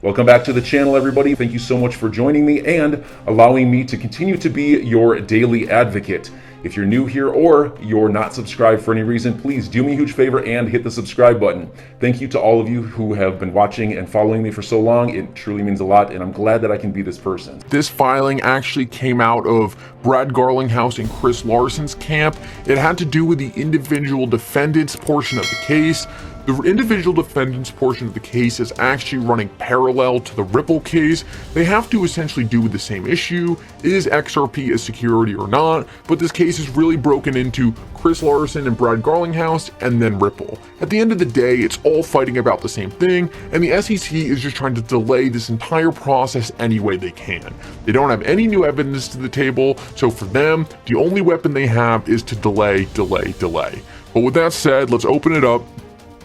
Welcome back to the channel, everybody. Thank you so much for joining me and allowing me to continue to be your daily advocate. If you're new here or you're not subscribed for any reason, please do me a huge favor and hit the subscribe button. Thank you to all of you who have been watching and following me for so long. It truly means a lot, and I'm glad that I can be this person. This filing actually came out of Brad Garlinghouse and Chris Larson's camp. It had to do with the individual defendants portion of the case. The individual defendants portion of the case is actually running parallel to the Ripple case. They have to essentially do with the same issue. Is XRP a security or not? But this case is really broken into Chris Larson and Brad Garlinghouse and then Ripple. At the end of the day, it's all fighting about the same thing, and the SEC is just trying to delay this entire process any way they can. They don't have any new evidence to the table, so for them, the only weapon they have is to delay. But with that said, let's open it up.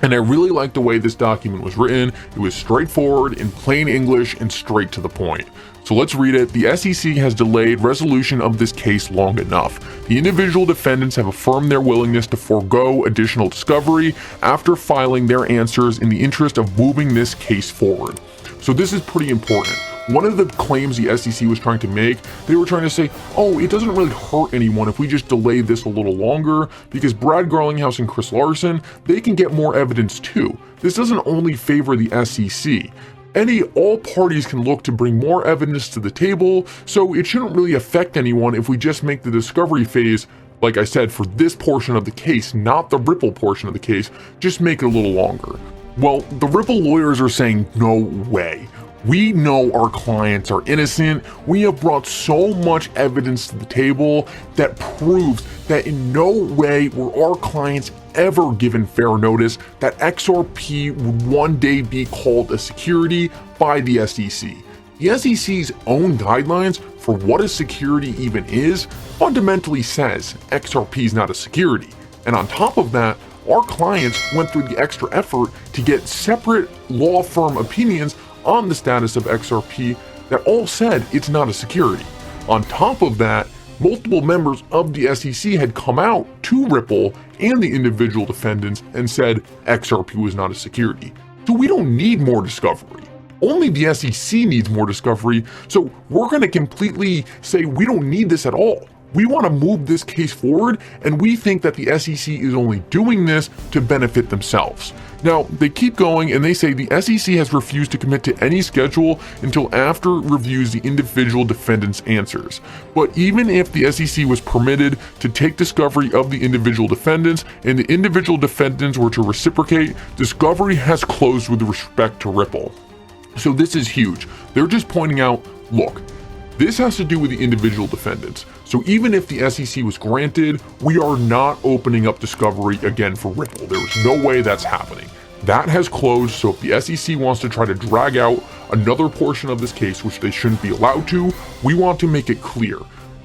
And I really like the way this document was written. It was straightforward, in plain English, and straight to the point. So let's read it. The SEC has delayed resolution of this case long enough. The individual defendants have affirmed their willingness to forego additional discovery after filing their answers in the interest of moving this case forward. So this is pretty important. One of the claims the SEC was trying to make, they were trying to say, oh, it doesn't really hurt anyone if we just delay this a little longer, because Brad Garlinghouse and Chris Larson, they can get more evidence too. This doesn't only favor the SEC. All parties can look to bring more evidence to the table, so it shouldn't really affect anyone if we just make the discovery phase, like I said, for this portion of the case, not the Ripple portion of the case, just make it a little longer. Well, the Ripple lawyers are saying, no way. We know our clients are innocent. We have brought so much evidence to the table that proves that in no way were our clients ever given fair notice that XRP would one day be called a security by the SEC. The SEC's own guidelines for what a security even is fundamentally says XRP is not a security. And on top of that, our clients went through the extra effort to get separate law firm opinions on the status of XRP that all said it's not a security. On top of that, multiple members of the SEC had come out to Ripple and the individual defendants and said XRP was not a security. So we don't need more discovery. Only the SEC needs more discovery, so we're going to completely say we don't need this at all. We want to move this case forward, and we think that the SEC is only doing this to benefit themselves. Now, they keep going and they say the SEC has refused to commit to any schedule until after it reviews the individual defendants' answers. But even if the SEC was permitted to take discovery of the individual defendants and the individual defendants were to reciprocate, discovery has closed with respect to Ripple. So this is huge. They're just pointing out, look, this has to do with the individual defendants. So even if the SEC was granted, we are not opening up discovery again for Ripple. There is no way that's happening. That has closed, so if the SEC wants to try to drag out another portion of this case, which they shouldn't be allowed to, we want to make it clear.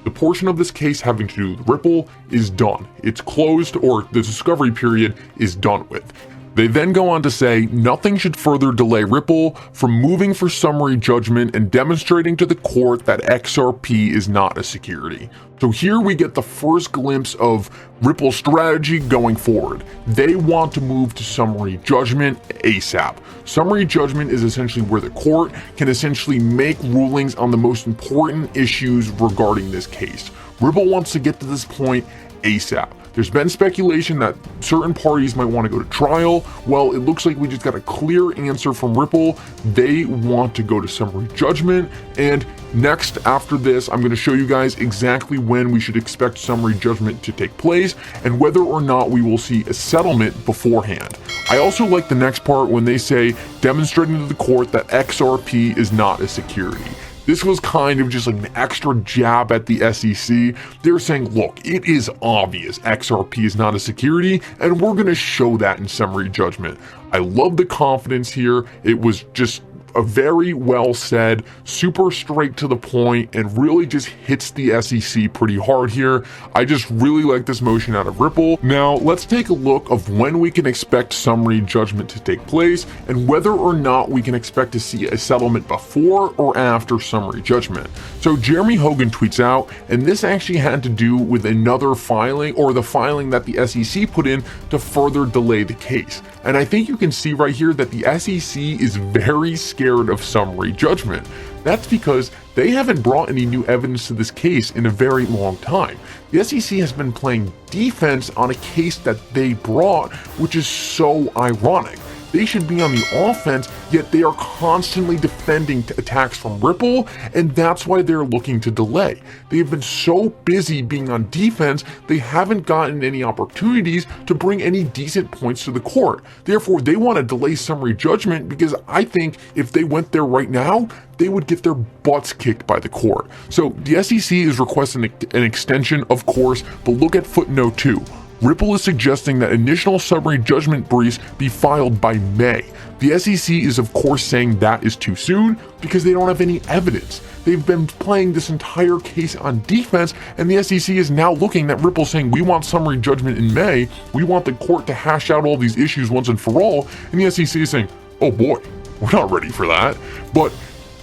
The portion of this case having to do with Ripple is done. It's closed, or the discovery period is done with. They then go on to say nothing should further delay Ripple from moving for summary judgment and demonstrating to the court that XRP is not a security. So here we get the first glimpse of Ripple's strategy going forward. They want to move to summary judgment ASAP. Summary judgment is essentially where the court can essentially make rulings on the most important issues regarding this case. Ripple wants to get to this point ASAP. There's been speculation that certain parties might want to go to trial. Well, it looks like we just got a clear answer from Ripple. They want to go to summary judgment. And next, after this, I'm going to show you guys exactly when we should expect summary judgment to take place and whether or not we will see a settlement beforehand. I also like the next part when they say demonstrating to the court that XRP is not a security. This was kind of just like an extra jab at the SEC. They're saying, look, it is obvious XRP is not a security, and we're going to show that in summary judgment. I love the confidence here. It was just a very well said, super straight to the point, and really just hits the SEC pretty hard here. I just really like this motion out of Ripple. Now, let's take a look of when we can expect summary judgment to take place and whether or not we can expect to see a settlement before or after summary judgment. So Jeremy Hogan tweets out, and this actually had to do with another filing, or the filing that the SEC put in to further delay the case. And I think you can see right here that the SEC is very scared of summary judgment. That's because they haven't brought any new evidence to this case in a very long time. The SEC has been playing defense on a case that they brought, which is so ironic. They should be on the offense, yet they are constantly defending attacks from Ripple, and that's why they're looking to delay. They've been so busy being on defense, they haven't gotten any opportunities to bring any decent points to the court. Therefore, they want to delay summary judgment because I think if they went there right now, they would get their butts kicked by the court. So the SEC is requesting an extension, of course, but look at footnote 2. Ripple is suggesting that initial summary judgment briefs be filed by May. The SEC is of course saying that is too soon because they don't have any evidence. They've been playing this entire case on defense, and the SEC is now looking at Ripple saying, we want summary judgment in May, we want the court to hash out all these issues once and for all, and the SEC is saying, oh boy, we're not ready for that. But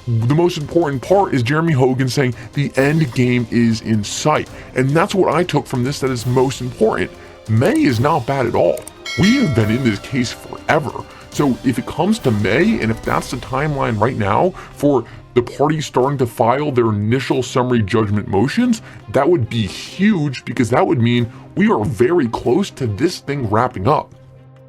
the most important part is Jeremy Hogan saying the end game is in sight. And that's what I took from this that is most important. May is not bad at all. We have been in this case forever. So if it comes to May, and if that's the timeline right now for the parties starting to file their initial summary judgment motions, that would be huge because that would mean we are very close to this thing wrapping up.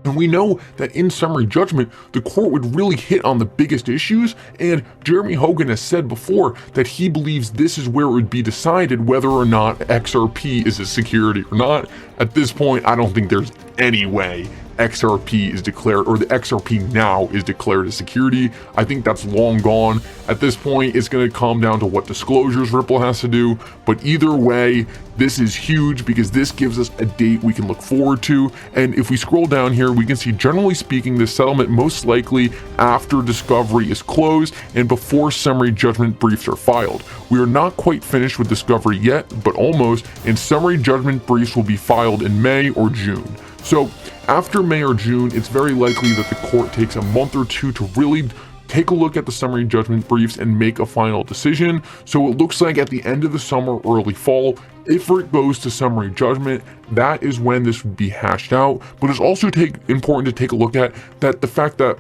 And we know that in summary judgment, the court would really hit on the biggest issues, and Jeremy Hogan has said before that he believes this is where it would be decided whether or not XRP is a security or not. At this point, I don't think there's any way XRP is declared, or the XRP now is declared a security. I think that's long gone. At this point, it's going to come down to what disclosures Ripple has to do. But either way, this is huge because this gives us a date we can look forward to. And if we scroll down here, we can see, generally speaking, the settlement most likely after discovery is closed and before summary judgment briefs are filed. We are not quite finished with discovery yet, but almost, and summary judgment briefs will be filed in May or June. So after May or June, it's very likely that the court takes a month or two to really take a look at the summary judgment briefs and make a final decision. So it looks like at the end of the summer, early fall, if it goes to summary judgment, that is when this would be hashed out. But it's also important to take a look at that the fact that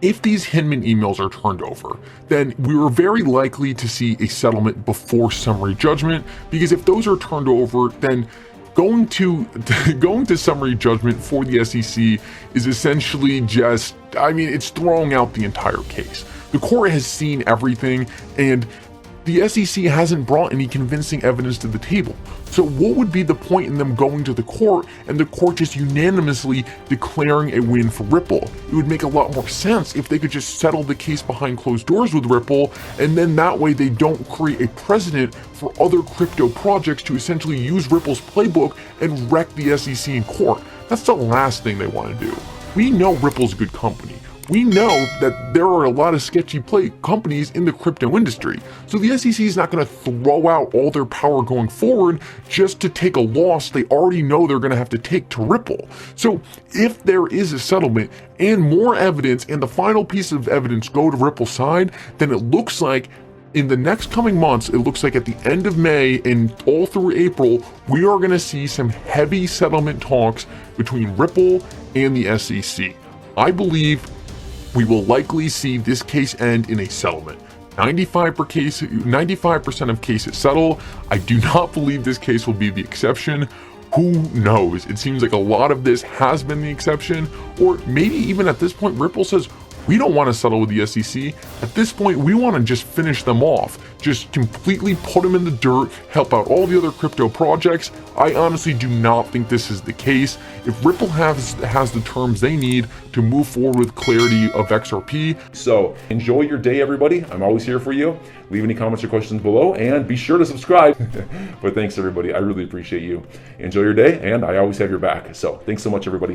if these Hinman emails are turned over, then we are very likely to see a settlement before summary judgment, because if those are turned over, then going to summary judgment for the SEC is essentially just, it's throwing out the entire case. The court has seen everything, and the SEC hasn't brought any convincing evidence to the table. So what would be the point in them going to the court and the court just unanimously declaring a win for Ripple? It would make a lot more sense if they could just settle the case behind closed doors with Ripple, and then that way they don't create a precedent for other crypto projects to essentially use Ripple's playbook and wreck the SEC in court. That's the last thing they want to do. We know Ripple's a good company. We know that there are a lot of sketchy companies in the crypto industry. So the SEC is not going to throw out all their power going forward just to take a loss they already know they're going to have to take to Ripple. So if there is a settlement and more evidence and the final piece of evidence go to Ripple's side, then it looks like in the next coming months, it looks like at the end of May and all through April, we are going to see some heavy settlement talks between Ripple and the SEC. I believe we will likely see this case end in a settlement. 95% of cases settle. I do not believe this case will be the exception. Who knows? It seems like a lot of this has been the exception, or maybe even at this point, Ripple says, we don't want to settle with the SEC. At this point, we want to just finish them off. Just completely put them in the dirt, help out all the other crypto projects. I honestly do not think this is the case. If Ripple has the terms they need to move forward with clarity of XRP. So enjoy your day, everybody. I'm always here for you. Leave any comments or questions below, and be sure to subscribe. But thanks, everybody. I really appreciate you. Enjoy your day, and I always have your back. So thanks so much, everybody.